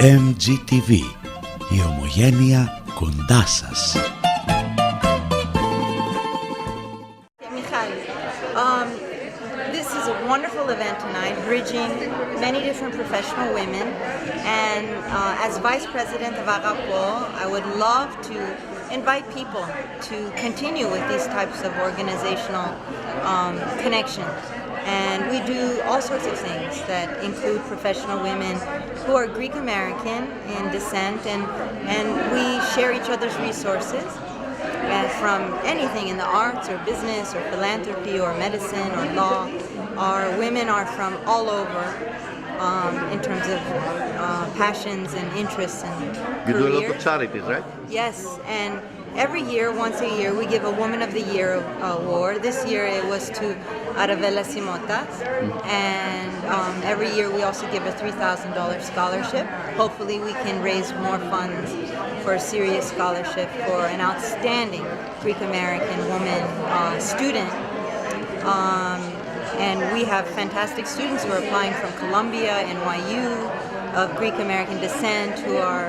A.G.A.P.W, η ομογένεια κοντά σας. This is a wonderful event tonight, bridging many different professional women. And as Vice President of A.G.A.P.W, I would love to invite people to continue with these types of organizational connections. And we do all sorts of things that include professional women who are Greek American in descent, and we share each other's resources. From anything in the arts or business or philanthropy or medicine or law. Our women are from all over in terms of passions and interests and careers. You do a lot of charities, right? Yes, and every year, once a year, we give a Woman of the Year award. This year it was to Arabella Simotas, and every year we also give a $3,000 scholarship. Hopefully we can raise more funds for a serious scholarship for an outstanding Greek American woman student. And we have fantastic students who are applying from Columbia, NYU, of Greek American descent, who are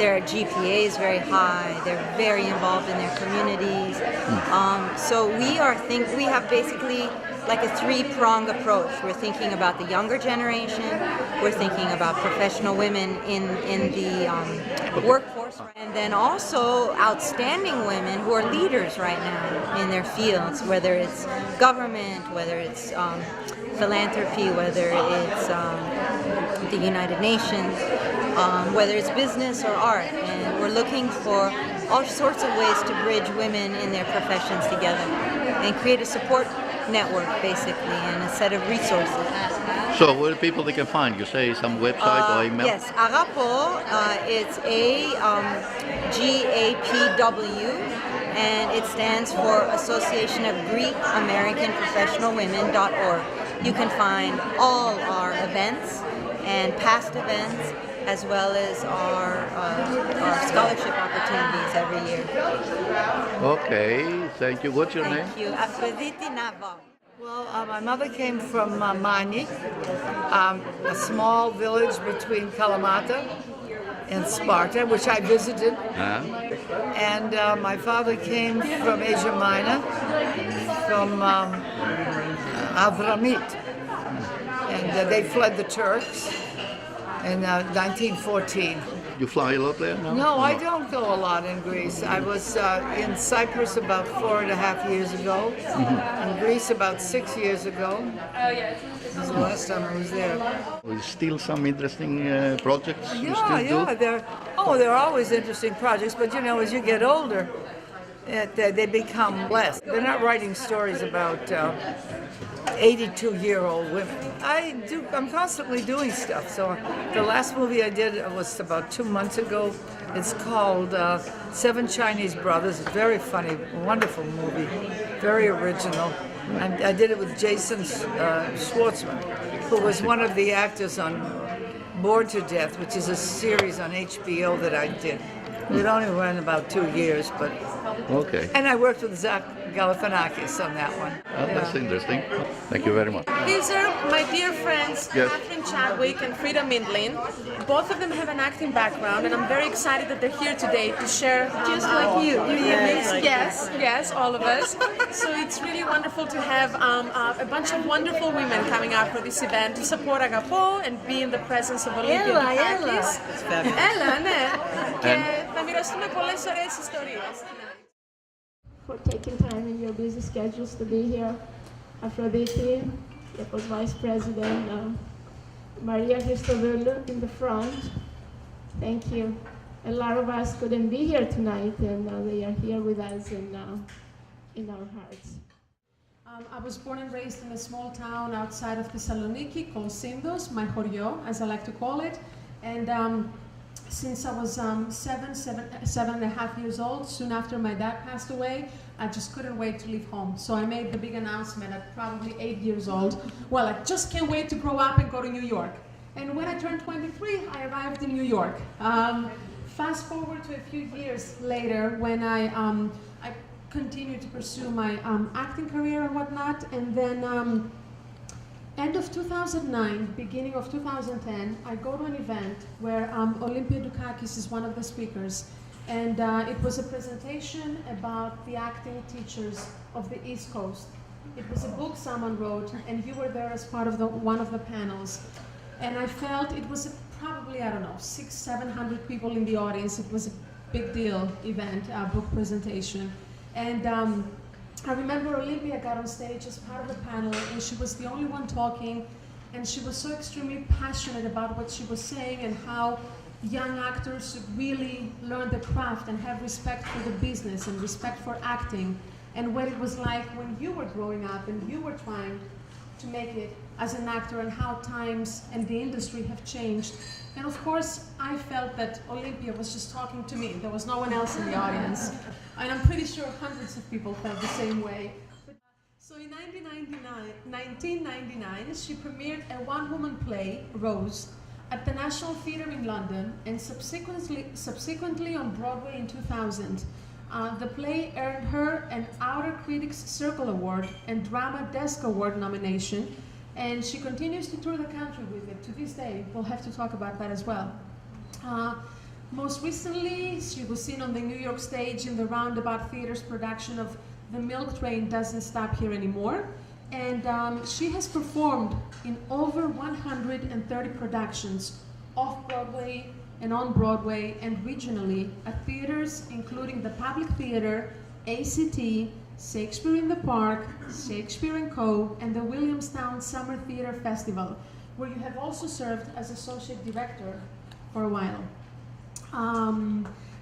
their GPA is very high. They're very involved in their communities. So we have basically like a three-pronged approach. We're thinking about the younger generation. We're thinking about professional women in the workforce, and then also outstanding women who are leaders right now in their fields, whether it's government, whether it's philanthropy, whether it's the United Nations, whether it's business or art. And we're looking for all sorts of ways to bridge women in their professions together and create a support network, basically, and a set of resources. So where are people they can find? You say some website or email? Yes, A.G.A.P.W, it's A.G.A.P.W, and it stands for Association of Greek American Professional Women.org. You can find all our events and past events, as well as our scholarship opportunities every year. Okay, thank you. What's your name? Thank you. Aphrodite Nava. Well, my mother came from Mani, a small village between Kalamata and Sparta, which I visited. And my father came from Asia Minor, from Avramit. And they fled the Turks in 1914. You fly a lot there? No, I don't go a lot in Greece. I was in Cyprus about 4.5 years ago, in Greece about 6 years ago. This was the last time I was there. Still some interesting projects you still do? There are always interesting projects, but you know, as you get older, they become less. They're not writing stories about 82-year-old women. I'm constantly doing stuff. So the last movie I did was about 2 months ago. It's called Seven Chinese Brothers. Very funny, wonderful movie, very original. And I did it with Jason Schwartzman, who was one of the actors on Bored to Death, which is a series on HBO that I did. It only ran about 2 years, but okay. And I worked with Zach Galifianakis on that one. That's interesting. Thank you very much. These are my dear friends, Yes. Catherine Chadwick and Frida Mindlin. Both of them have an acting background, and I'm very excited that they're here today to share. Just like you. Yes, all of us. So it's really wonderful to have a bunch of wonderful women coming out for this event to support A.G.A.P.W and be in the presence of Olymbia Dukakis. Έλα, ναι. Και θα μοιραστούμε πολλές ωραίες ιστορίες. For taking time in your busy schedules to be here. Aphrodite, that was Vice President, Maria Christodoulou in the front. Thank you. A lot of us couldn't be here tonight, and they are here with us in our hearts. I was born and raised in a small town outside of Thessaloniki called Sindos, my Chorio, as I like to call it. And since I was 7.5 years old, soon after my dad passed away, I just couldn't wait to leave home. So I made the big announcement at probably 8 years old. Well, I just can't wait to grow up and go to New York. And when I turned 23, I arrived in New York. Fast forward to a few years later when I continued to pursue my acting career and whatnot. And then End of 2009, beginning of 2010, I go to an event where Olymbia Dukakis is one of the speakers. And it was a presentation about the acting teachers of the East Coast. It was a book someone wrote, and you were there as part of one of the panels. And I felt it was probably, I don't know, 600-700 people in the audience. It was a big deal event, book presentation. And I remember Olympia got on stage as part of the panel, and she was the only one talking, and she was so extremely passionate about what she was saying and how young actors should really learn the craft and have respect for the business and respect for acting, and what it was like when you were growing up and you were trying to make it as an actor, and how times and the industry have changed. And of course, I felt that Olympia was just talking to me. There was no one else in the audience. And I'm pretty sure hundreds of people felt the same way. So in 1999, she premiered a one-woman play, Rose, at the National Theatre in London, and subsequently on Broadway in 2000. The play earned her an Outer Critics Circle Award and Drama Desk Award nomination, and she continues to tour the country with it to this day. We'll have to talk about that as well. Most recently, she was seen on the New York stage in the Roundabout Theatre's production of The Milk Train Doesn't Stop Here Anymore, and she has performed in over 130 productions off-Broadway and on Broadway and regionally at theaters including the Public Theater, ACT, Shakespeare in the Park, Shakespeare & Co., and the Williamstown Summer Theatre Festival, where you have also served as Associate Director for a while.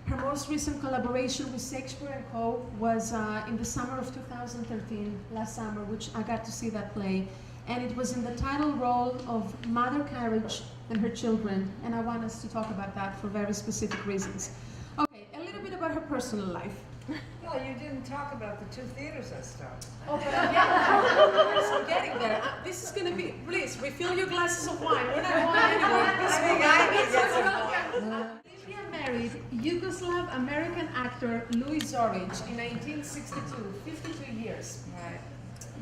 Her most recent collaboration with Shakespeare & Co. was in the summer of 2013, last summer, which I got to see that play. And it was in the title role of Mother Carriage and her children. And I want us to talk about that for very specific reasons. Okay, a little bit about her personal life. Well, you didn't talk about the 2 theaters I started. Oh, but I'm getting there. This is going to be, please, refill your glasses of wine. We're not going anywhere. Olympia married Yugoslav-American actor Louis Zoric in 1962, 52 years. Right.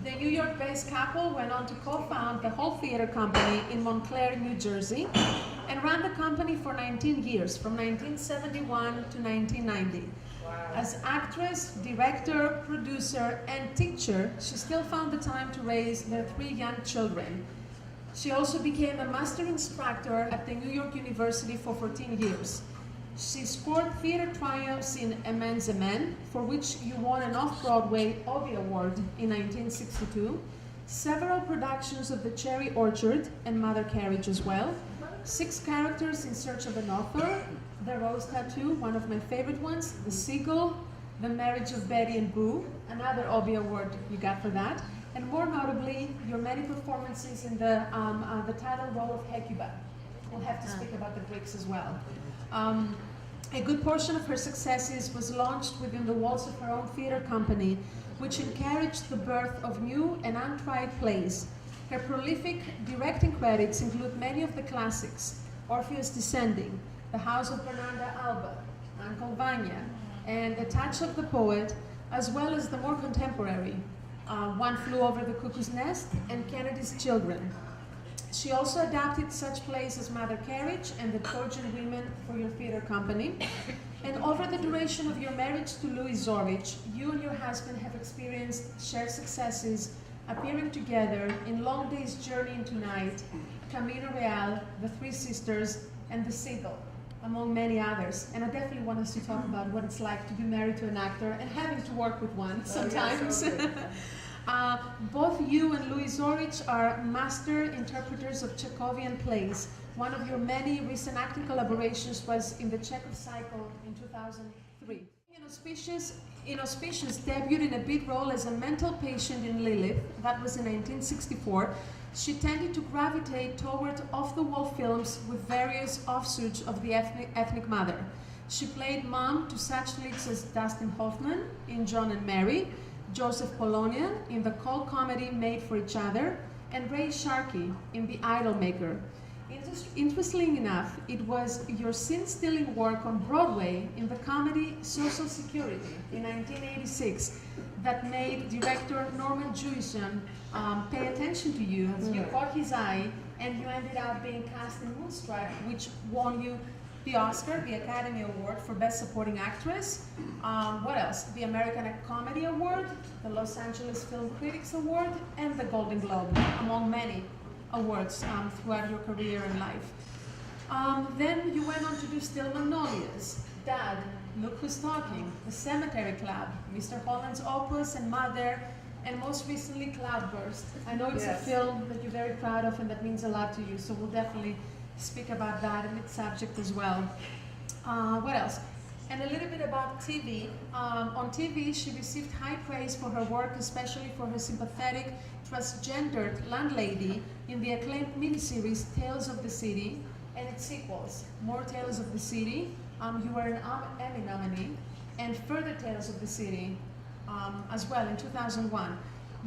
The New York-based couple went on to co-found the Whole Theater Company in Montclair, New Jersey, and ran the company for 19 years, from 1971 to 1990. Wow. As actress, director, producer, and teacher, she still found the time to raise their 3 young children. She also became a master instructor at the New York University for 14 years. She scored theater triumphs in A Man's a Man, for which you won an off-Broadway Obie Award in 1962, several productions of The Cherry Orchard and Mother Carriage as well, 6 characters in Search of an Author, The Rose Tattoo, one of my favorite ones, The Seagull, The Marriage of Betty and Boo, another Obie Award you got for that, and more notably, your many performances in the title role of A.G.A.P.W. We'll have to speak about the Greeks as well. A good portion of her successes was launched within the walls of her own theater company, which encouraged the birth of new and untried plays. Her prolific directing credits include many of the classics: Orpheus Descending, The House of Bernarda Alba, Uncle Vanya, and A Touch of the Poet, as well as the more contemporary One Flew Over the Cuckoo's Nest and Kennedy's Children. She also adapted such plays as Mother Carriage and The Trojan Women for your theater company. And over the duration of your marriage to Louis Zoric, you and your husband have experienced shared successes, appearing together in Long Day's Journey into Night, Camino Real, The Three Sisters, and The Seagull, among many others. And I definitely want us to talk about what it's like to be married to an actor and having to work with one sometimes. Both you and Louis Zoric are master interpreters of Chekhovian plays. One of your many recent acting collaborations was in the Chekhov Cycle in 2003. Inauspicious debuted in a big role as a mental patient in Lilith. That was in 1964. She tended to gravitate toward off-the-wall films with various offshoots of the ethnic mother. She played mom to such leads as Dustin Hoffman in John and Mary, Joseph Polonian in the cult comedy Made for Each Other, and Ray Sharkey in The Idolmaker. Interestingly enough, it was your scene-stealing work on Broadway in the comedy Social Security in 1986 that made director Norman Jewison pay attention to you. You caught his eye, and you ended up being cast in Moonstruck, which won you the Oscar, the Academy Award for Best Supporting Actress. What else? The American Comedy Award, the Los Angeles Film Critics Award, and the Golden Globe, among many awards throughout your career and life. Then you went on to do Still Magnolias, Dad, Look Who's Talking, The Cemetery Club, Mr. Holland's Opus and Mother, and most recently Cloudburst. I know it's a film that you're very proud of and that means a lot to you, so we'll definitely speak about that and its subject as well. What else? And a little bit about TV. On TV, she received high praise for her work, especially for her sympathetic, transgendered landlady in the acclaimed miniseries Tales of the City and its sequels, More Tales of the City. You were an Emmy nominee, and Further Tales of the City as well in 2001.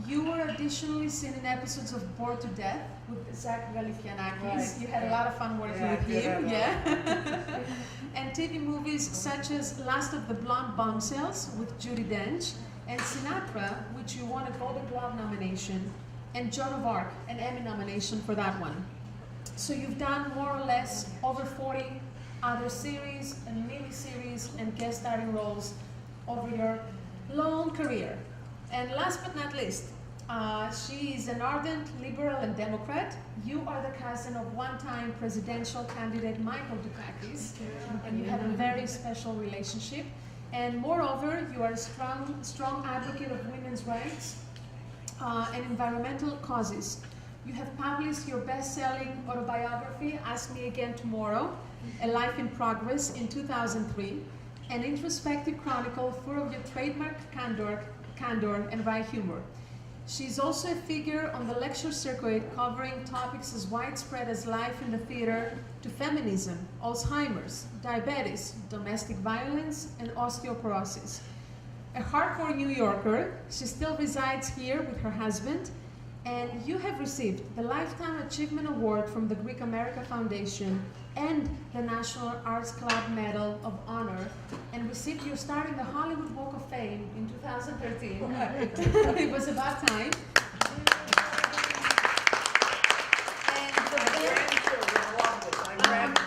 You were additionally seen in episodes of Bored to Death with Zach Galifianakis. Right. You had a lot of fun working with him, and TV movies such as Last of the Blonde Bombshells with Judi Dench, and Sinatra, which you won a Golden Globe nomination, and Joan of Arc, an Emmy nomination for that one. So you've done more or less over 40 other series and mini-series and guest starring roles over your long career. And last but not least, she is an ardent liberal and Democrat. You are the cousin of one-time presidential candidate Michael Dukakis, and you have a very special relationship. And moreover, you are a strong advocate of women's rights and environmental causes. You have published your best-selling autobiography, Ask Me Again Tomorrow, A Life in Progress, in 2003, an introspective chronicle full of your trademark candor and wry humor. She's also a figure on the lecture circuit covering topics as widespread as life in the theater to feminism, Alzheimer's, diabetes, domestic violence, and osteoporosis. A hardcore New Yorker, she still resides here with her husband, and you have received the Lifetime Achievement Award from the Greek America Foundation and the National Arts Club Medal of Honor, and received your start in the Hollywood Walk of Fame in 2013. It was about time.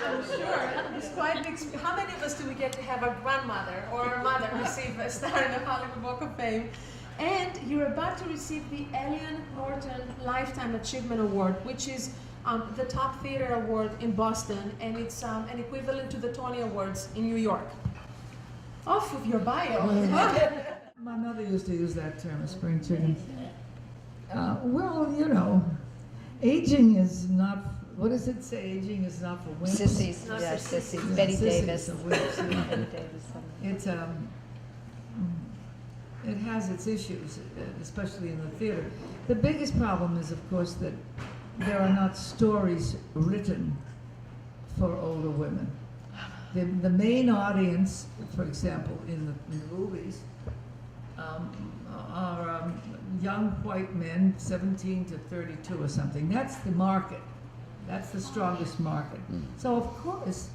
I'm sure it's quite an experience. How many of us do we get to have our grandmother or our mother receive a star in the Hollywood Walk of Fame? And you're about to receive the Elian Norton Lifetime Achievement Award, which is the top theater award in Boston, and it's an equivalent to the Tony Awards in New York. Off of your bio. My mother used to use that term, spring chicken. Well, you know, aging is not, what does it say? Aging is not for women. Sissies, yeah, sissies. Betty Davis. It's it has its issues, especially in the theater. The biggest problem is, of course, that there are not stories written for older women. The main audience, for example, in the movies, are young white men, 17 to 32 or something. That's the market. That's the strongest market. So, of course,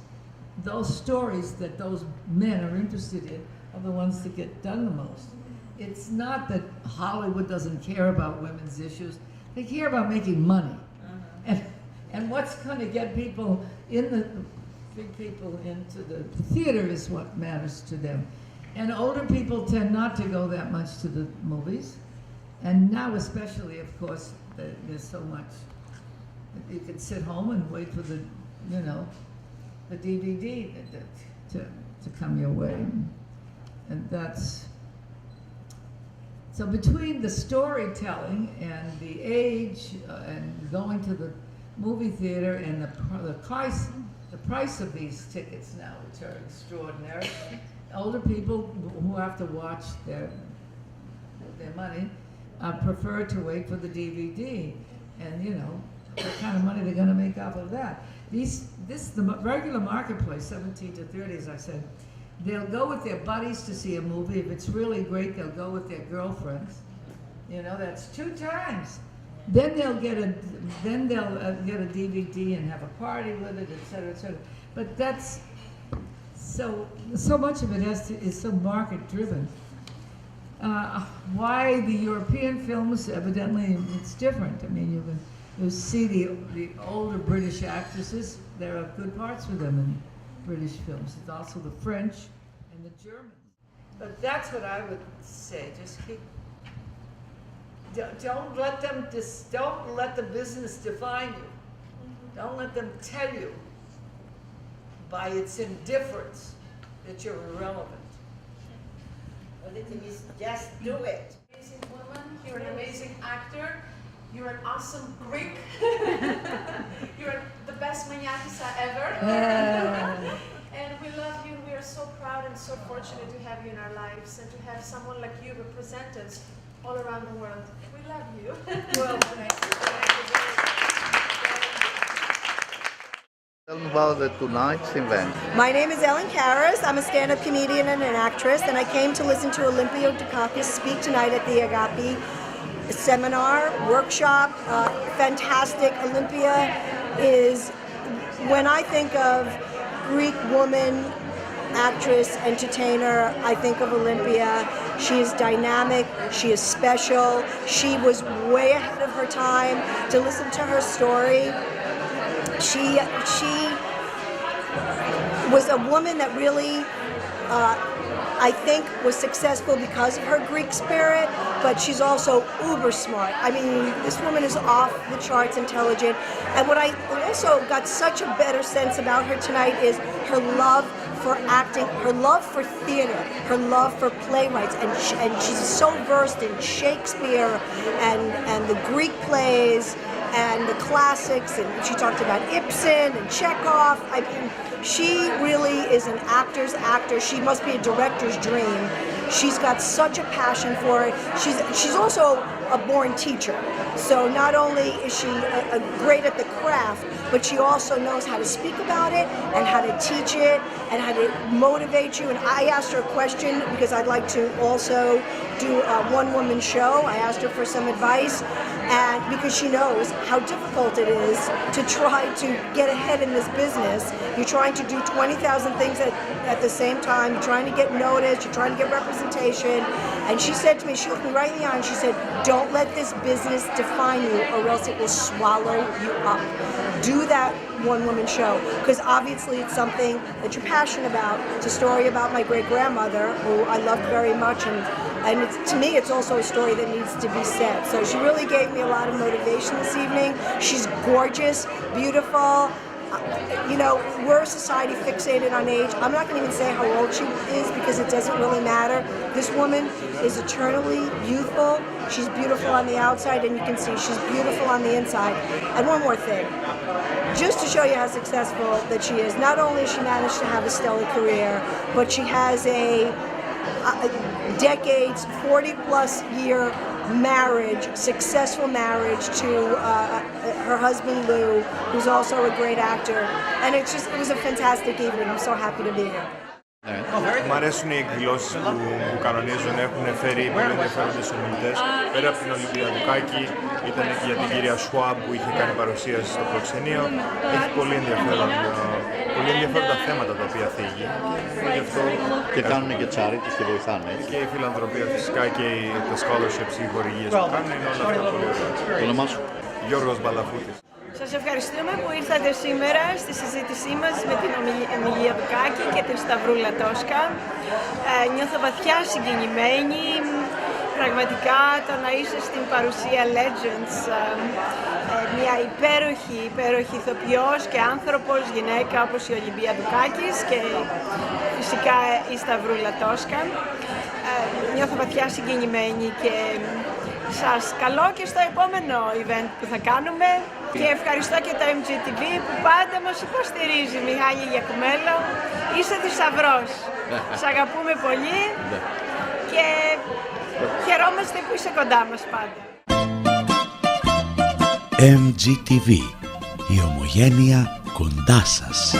those stories that those men are interested in are the ones that get done the most. It's not that Hollywood doesn't care about women's issues. They care about making money. And what's going to get people big people into the theater is what matters to them. And older people tend not to go that much to the movies. And now especially, of course, there's so much. You can sit home and wait for the, you know, the DVD to come your way. And that's... So between the storytelling and the age and going to the movie theater and the price of these tickets now, which are extraordinary, older people who have to watch their money prefer to wait for the DVD, and you know what kind of money they're going to make off of that. The regular marketplace, 17 to 30, as I said. They'll go with their buddies to see a movie. If it's really great, they'll go with their girlfriends. You know, that's 2 times. Then they'll get a DVD and have a party with it, et cetera, et cetera. But that's so much of it is so market driven. Why the European films? Evidently, it's different. I mean, you see the older British actresses. There are good parts for them in British films. It's also the French and the Germans. But that's what I would say. Just keep. Don't let the business define you. Don't let them tell you by its indifference that you're irrelevant. Just do it. Amazing woman, you're an amazing actor, you're an awesome Greek, you're the best maniatisa ever. And we love you, we are so proud and so fortunate to have you in our lives and to have someone like you represent us all around the world. We love you. Well, thank you. Tell me about tonight's event. My name is Ellen Karras. I'm a stand-up comedian and an actress, and I came to listen to Olymbia Dukakis speak tonight at the A.G.A.P.W seminar, workshop. Fantastic. Olympia is, when I think of Greek woman, actress, entertainer, I think of Olympia. She is dynamic, she is special, she was way ahead of her time. To listen to her story, she was a woman that really, I think, was successful because of her Greek spirit, but she's also uber smart. I mean, this woman is off the charts intelligent. And what I also got such a better sense about her tonight is her love for acting, her love for theater, her love for playwrights, and she's so versed in Shakespeare and the Greek plays and the classics, and she talked about Ibsen and Chekhov. I mean, she really is an actor's actor. She must be a director's dream. She's got such a passion for it. She's also a born teacher. So not only is she great at the craft, but she also knows how to speak about it and how to teach it and how to motivate you. And I asked her a question because I'd like to also do a one-woman show. I asked her for some advice, and because she knows how difficult it is to try to get ahead in this business. You're trying to do 20,000 things at the same time. You're trying to get noticed. You're trying to get representation. And she said to me, she looked me right in the eye and she said, don't let this business define you or else it will swallow you up. Do that one-woman show, because obviously it's something that you're passionate about. It's a story about my great-grandmother, who I loved very much, and to me it's also a story that needs to be said. So she really gave me a lot of motivation this evening. She's gorgeous, beautiful. You know, we're a society fixated on age. I'm not going to even say how old she is because it doesn't really matter. This woman is eternally youthful. She's beautiful on the outside, and you can see she's beautiful on the inside. And one more thing, just to show you how successful that she is, not only has she managed to have a stellar career, but she has a decades, 40-plus year marriage, successful marriage to her husband Lou, who's also a great actor. And it was a fantastic evening. I'm so happy to be here. Μ' αρέσουν οι εκδηλώσεις που κανονίζουν, έχουν φέρει πολύ ενδιαφέροντες ομιλητές. Πέρα από την Olymbia Dukakis, ήταν και για την κυρία Schwab που είχε κάνει παρουσίαση στο προξενείο. Έχει πολύ ενδιαφέροντα θέματα τα οποία θίγει. Και κάνουν και charities και βοηθάνε. Και η φιλανθρωπία φυσικά και τα scholarships, οι χορηγίες που κάνουν, είναι όλα αυτά πολύ ωραία. Το όνομά σου? Γιώργος Μπαλαφούτης. Σας ευχαριστούμε που ήρθατε σήμερα στη συζήτησή μας με την Olymbia Dukakis και την Σταυρούλα Τόσκα. Νιώθω βαθιά συγκινημένη. Πραγματικά το να είσαι στην παρουσία Legends, μια υπέροχη ηθοποιός και άνθρωπος, γυναίκα όπως η Olymbia Dukakis και φυσικά η Σταυρούλα Τόσκα. Νιώθω βαθιά συγκινημένη και σας καλώ και στο επόμενο event που θα κάνουμε και ευχαριστώ και το A.G.A.P.W που πάντα μας υποστηρίζει. Μιχάλη Γιακουμέλο, είσαι θησαυρός. Σ' αγαπούμε πολύ και χαιρόμαστε που είσαι κοντά μας πάντα. A.G.A.P.W, η ομογένεια κοντά σας.